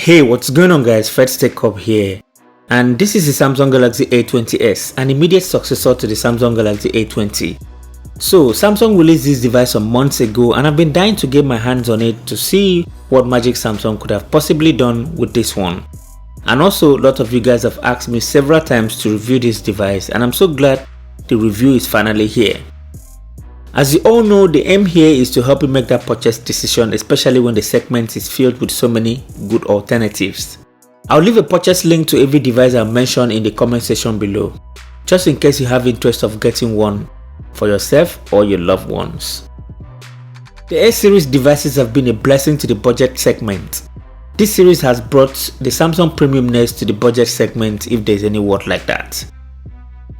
Hey, what's going on guys, Fred's Tech Up here, and this is the Samsung Galaxy A20s, an immediate successor to the Samsung Galaxy A20. So Samsung released this device some months ago and I've been dying to get my hands on it to see what magic Samsung could have possibly done with this one. And also a lot of you guys have asked me several times to review this device, and I'm so glad the review is finally here. As you all know, the aim here is to help you make that purchase decision, especially when the segment is filled with so many good alternatives. I'll leave a purchase link to every device I mentioned in the comment section below, just in case you have interest of getting one for yourself or your loved ones. The S series devices have been a blessing to the budget segment. This series has brought the Samsung premiumness to the budget segment, if there's any word like that.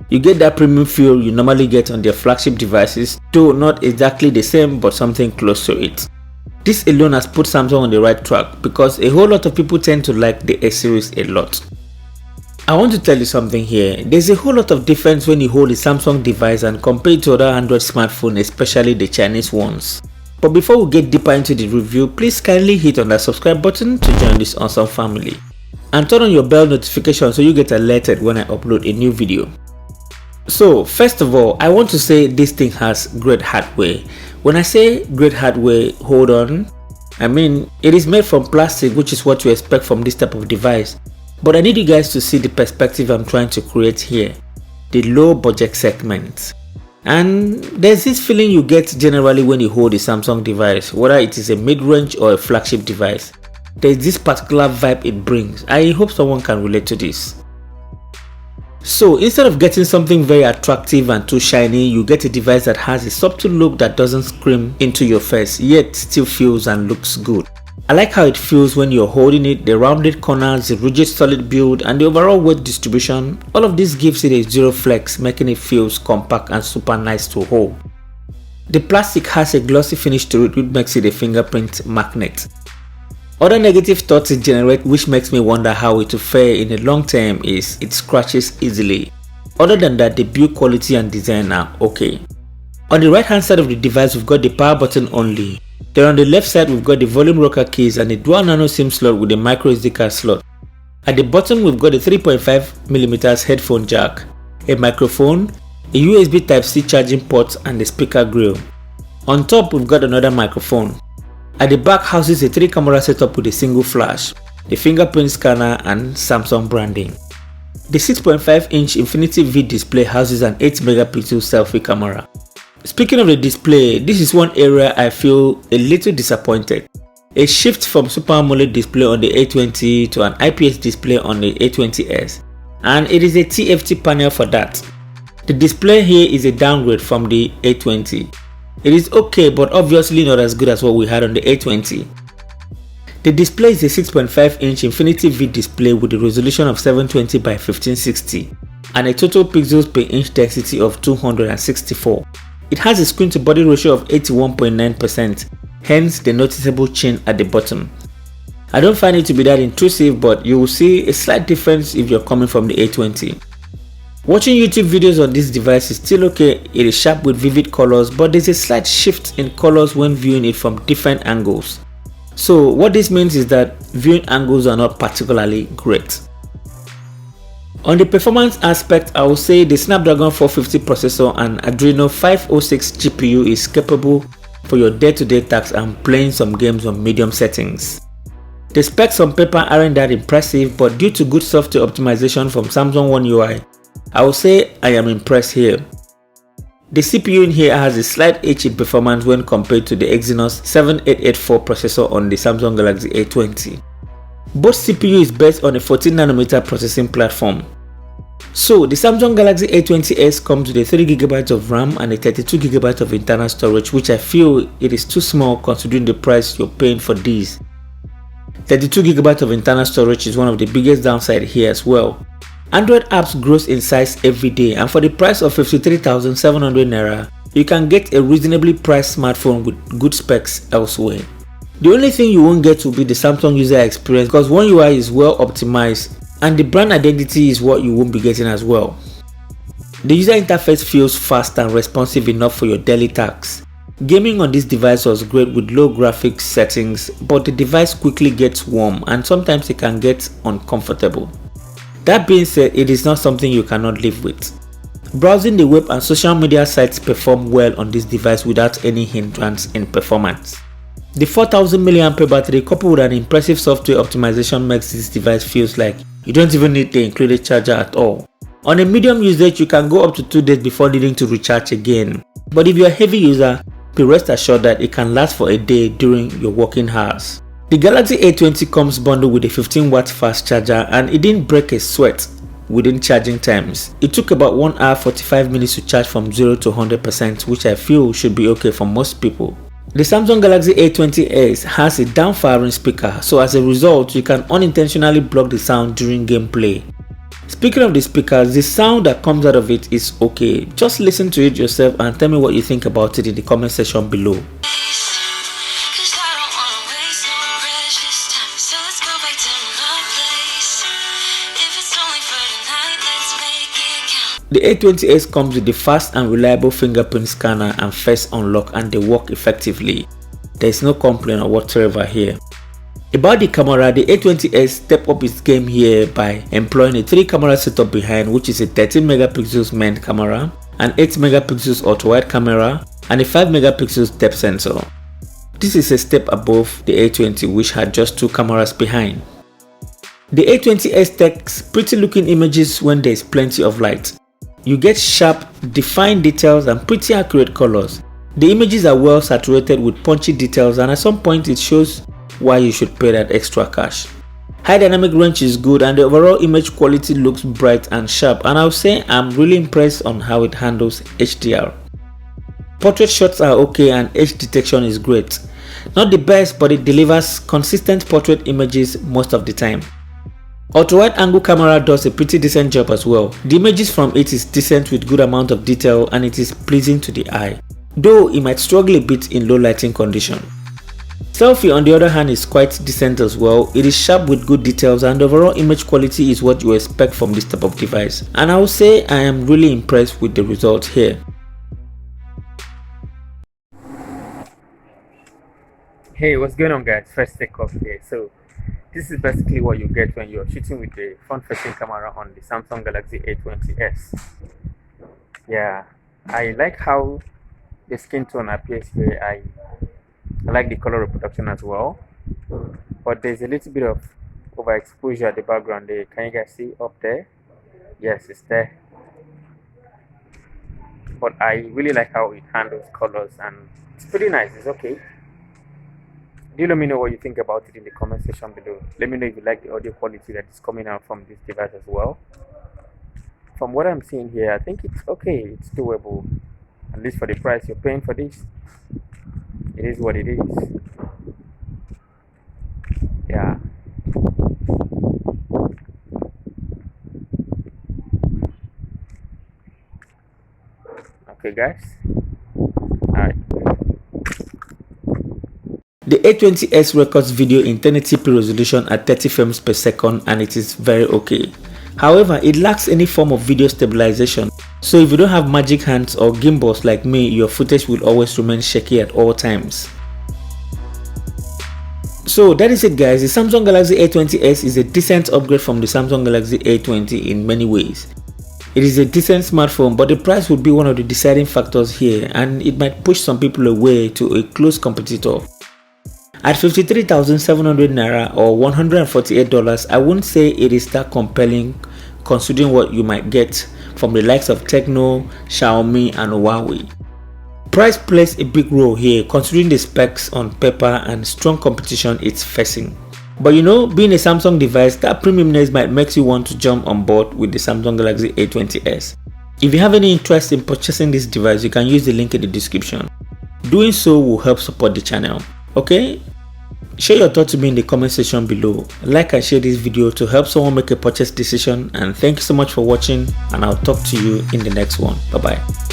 You get that premium feel you normally get on their flagship devices, though not exactly the same but something close to it. This alone has put Samsung on the right track because a whole lot of people tend to like the S series a lot. I want to tell you something here. There's a whole lot of difference when you hold a Samsung device and compare it to other Android smartphones, especially the Chinese ones. But before we get deeper into the review, please kindly hit on that subscribe button to join this awesome family. And turn on your bell notification so you get alerted when I upload a new video. So first of all, I want to say this thing has great hardware. When I say great hardware, hold on, I mean it is made from plastic, which is what you expect from this type of device. But I need you guys to see the perspective I'm trying to create here, the low budget segment. And there's this feeling you get generally when you hold a Samsung device, whether it is a mid-range or a flagship device. There's this particular vibe it brings. I hope someone can relate to this. So instead of getting something very attractive and too shiny, you get a device that has a subtle look that doesn't scream into your face, yet still feels and looks good. I like how it feels when you're holding it, the rounded corners, the rigid solid build, and the overall weight distribution. All of this gives it a zero flex, making it feel compact and super nice to hold. The plastic has a glossy finish to it, which makes it a fingerprint magnet. Other negative thoughts it generates, which makes me wonder how it will fare in the long term, is it scratches easily. Other than that, the build quality and design are okay. On the right hand side of the device, we've got the power button only. Then on the left side, we've got the volume rocker keys and the dual nano SIM slot with a micro SD card slot. At the bottom, we've got a 3.5mm headphone jack, a microphone, a USB Type-C charging port, and a speaker grill. On top, we've got another microphone. At the back houses a 3-camera setup with a single flash, the fingerprint scanner, and Samsung branding. The 6.5-inch Infinity V display houses an 8-megapixel selfie camera. Speaking of the display, this is one area I feel a little disappointed. A shift from Super AMOLED display on the A20 to an IPS display on the A20s, and it is a TFT panel for that. The display here is a downgrade from the A20. It is okay, but obviously not as good as what we had on the A20. The display is a 6.5-inch Infinity V display with a resolution of 720 by 1560 and a total pixels per inch density of 264. It has a screen to body ratio of 81.9%, hence the noticeable chin at the bottom. I don't find it to be that intrusive, but you will see a slight difference if you're coming from the A20. Watching YouTube videos on this device is still okay. It is sharp with vivid colors, but there's a slight shift in colors when viewing it from different angles. So what this means is that viewing angles are not particularly great. On the performance aspect, I will say the Snapdragon 450 processor and Adreno 506 GPU is capable for your day-to-day tasks and playing some games on medium settings. The specs on paper aren't that impressive, but due to good software optimization from Samsung One UI, I will say I am impressed here. The CPU in here has a slight edge in performance when compared to the Exynos 7884 processor on the Samsung Galaxy A20. Both CPU is based on a 14nm processing platform. So the Samsung Galaxy A20s comes with a 3GB of RAM and a 32GB of internal storage, which I feel it is too small considering the price you're paying for these. 32GB of internal storage is one of the biggest downsides here as well. Android apps grows in size every day, and for the price of 53,700 naira, you can get a reasonably priced smartphone with good specs elsewhere. The only thing you won't get will be the Samsung user experience, because One UI is well optimized and the brand identity is what you won't be getting as well. The user interface feels fast and responsive enough for your daily tasks. Gaming on this device was great with low graphics settings, but the device quickly gets warm and sometimes it can get uncomfortable. That being said, it is not something you cannot live with. Browsing the web and social media sites perform well on this device without any hindrance in performance. The 4000 mAh battery coupled with an impressive software optimization makes this device feels like you don't even need the included charger at all. On a medium usage, you can go up to 2 days before needing to recharge again. But if you're a heavy user, be rest assured that it can last for a day during your working hours. The Galaxy A20 comes bundled with a 15-watt fast charger and it didn't break a sweat within charging times. It took about 1 hour 45 minutes to charge from 0 to 100%, which I feel should be okay for most people. The Samsung Galaxy A20s has a down-firing speaker, so as a result, you can unintentionally block the sound during gameplay. Speaking of the speakers, the sound that comes out of it is okay. Just listen to it yourself and tell me what you think about it in the comment section below. The A20s comes with the fast and reliable fingerprint scanner and face unlock, and they work effectively. There is no complaint whatsoever here. About the camera, the A20s step up its game here by employing a 3-camera setup behind, which is a 13 megapixels main camera, an 8 megapixels ultra-wide camera, and a 5 megapixels depth sensor. This is a step above the A20, which had just 2 cameras behind. The A20s takes pretty looking images when there is plenty of light. You get sharp, defined details and pretty accurate colors. The images are well saturated with punchy details, and at some point it shows why you should pay that extra cash. High dynamic range is good and the overall image quality looks bright and sharp, and I'll say I'm really impressed on how it handles HDR. Portrait shots are okay and edge detection is great. Not the best, but it delivers consistent portrait images most of the time. Ultra-wide angle camera does a pretty decent job as well. The images from it is decent with good amount of detail and it is pleasing to the eye, though it might struggle a bit in low lighting condition. Selfie on the other hand is quite decent as well. It is sharp with good details and the overall image quality is what you expect from this type of device, and I will say I am really impressed with the results here. Hey, what's going on guys? First take off here. So this is basically what you get when you're shooting with the front-facing camera on the Samsung Galaxy A20s. Yeah, I like how the skin tone appears here. I like the color reproduction as well, but there's a little bit of overexposure at the background there. Can you guys see up there? Yes, it's there. But I really like how it handles colors and it's pretty nice. It's okay. Do let me know what you think about it in the comment section below. Let me know if you like the audio quality that is coming out from this device as well. From what I'm seeing here, I think it's okay. It's doable. At least for the price you're paying for this. It is what it is. Yeah. Okay guys. Alright. The A20s records video in 1080p resolution at 30 frames per second and it is very okay. However, it lacks any form of video stabilization, so if you don't have magic hands or gimbals like me, your footage will always remain shaky at all times. So that is it guys. The Samsung Galaxy A20s is a decent upgrade from the Samsung Galaxy A20 in many ways. It is a decent smartphone, but the price would be one of the deciding factors here and it might push some people away to a close competitor. At 53,700 Naira or $148, I wouldn't say it is that compelling considering what you might get from the likes of Tecno, Xiaomi and Huawei. Price plays a big role here considering the specs on paper and strong competition it's facing. But you know, being a Samsung device, that premiumness might make you want to jump on board with the Samsung Galaxy A20s. If you have any interest in purchasing this device, you can use the link in the description. Doing so will help support the channel. Okay? Share your thoughts with me in the comment section below. Like and share this video to help someone make a purchase decision, and thank you so much for watching, and I'll talk to you in the next one. Bye bye.